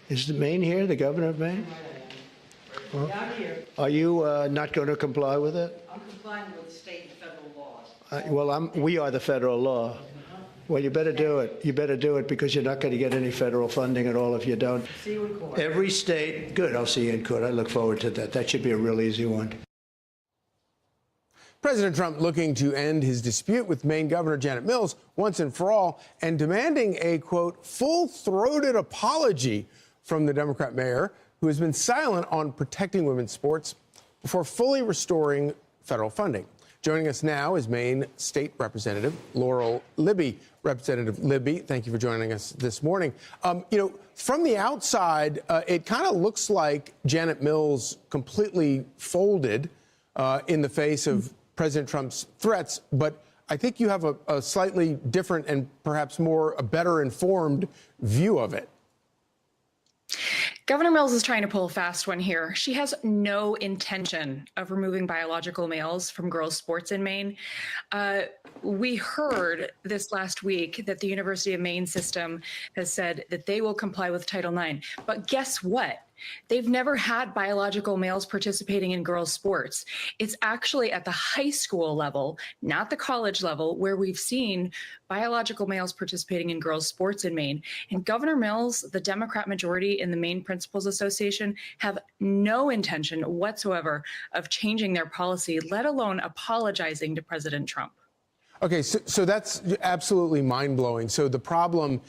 Is Maine here, the governor of Maine? Well, Not here. are you not going to comply with it? I'm complying with state and federal laws. We are the federal law. Well, you better do it. You better do it because you're not going to get any federal funding at all if you don't. See you in court. Every state, good, I'll see you in court. I look forward to that. That should be a real easy one. President Trump looking to end his dispute with Maine Governor Janet Mills once and for all and demanding a, quote, full-throated apology from the Democrat mayor who has been silent on protecting women's sports before fully restoring federal funding. Joining us now is Maine State Representative Laurel Libby. Representative Libby, thank you for joining us this morning. From the outside, it kind of looks like Janet Mills completely folded in the face of President Trump's threats, but I think you have a slightly different and perhaps a better informed view of it. Governor Mills is trying to pull a fast one here. She has no intention of removing biological males from girls' sports in Maine. We heard this last week that the University of Maine system has said that they will comply with Title IX. But guess what? They've never had biological males participating in girls' sports. It's actually at the high school level, not the college level, where we've seen biological males participating in girls' sports in Maine. And Governor Mills, the Democrat majority in the Maine Principals Association, have no intention whatsoever of changing their policy, let alone apologizing to President Trump. Okay, so that's absolutely mind-blowing. So the problem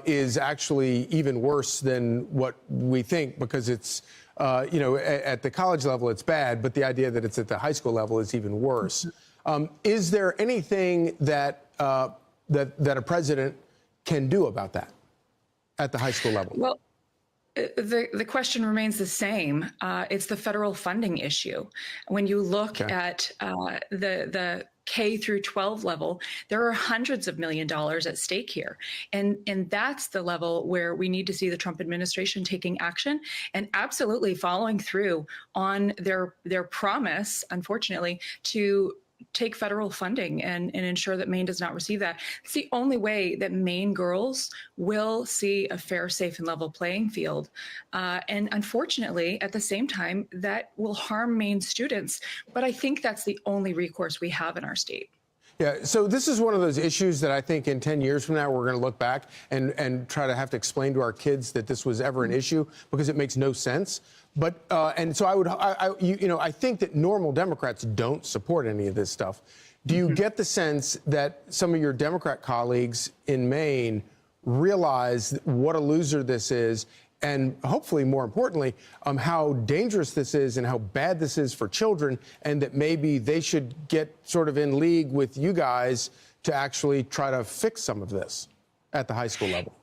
is actually even worse than what we think because it's, at the college level it's bad, but the idea that it's at the high school level is even worse. Is there anything that a president can do about that at the high school level? Well, the question remains the same. It's the federal funding issue. When you look at the K through 12 level, there are hundreds of millions of dollars at stake here. And that's the level where we need to see the Trump administration taking action and absolutely following through on their promise, unfortunately, to take federal funding and ensure that Maine does not receive that. It's the only way that Maine girls will see a fair, safe, and level playing field. And unfortunately, at the same time, that will harm Maine students. But I think that's the only recourse we have in our state. Yeah, so this is one of those issues that I think in 10 years from now, we're going to look back and try to have to explain to our kids that this was ever an issue because it makes no sense. But and so I think that normal Democrats don't support any of this stuff. Do you get the sense that some of your Democrat colleagues in Maine realize what a loser this is? And hopefully, more importantly, how dangerous this is and how bad this is for children, and that maybe they should get sort of in league with you guys to actually try to fix some of this at the high school level?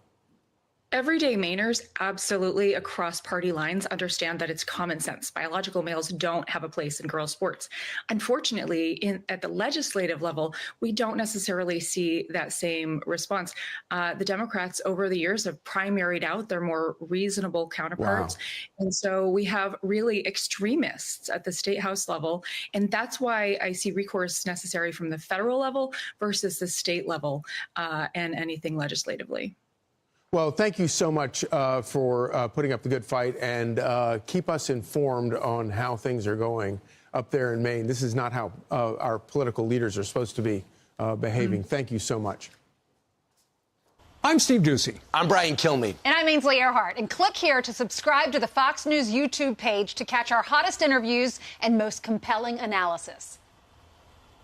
Everyday Mainers, absolutely across party lines, understand that it's common sense. Biological males don't have a place in girls' sports. Unfortunately, at the legislative level, we don't necessarily see that same response. The Democrats over the years have primaried out their more reasonable counterparts. Wow. And so we have really extremists at the state house level. And that's why I see recourse necessary from the federal level versus the state level and anything legislatively. Well, thank you so much for putting up the good fight and keep us informed on how things are going up there in Maine. This is not how our political leaders are supposed to be behaving. Thank you so much. I'm Steve Doocy. I'm Brian Kilmeade. And I'm Ainsley Earhart. And click here to subscribe to the Fox News YouTube page to catch our hottest interviews and most compelling analysis.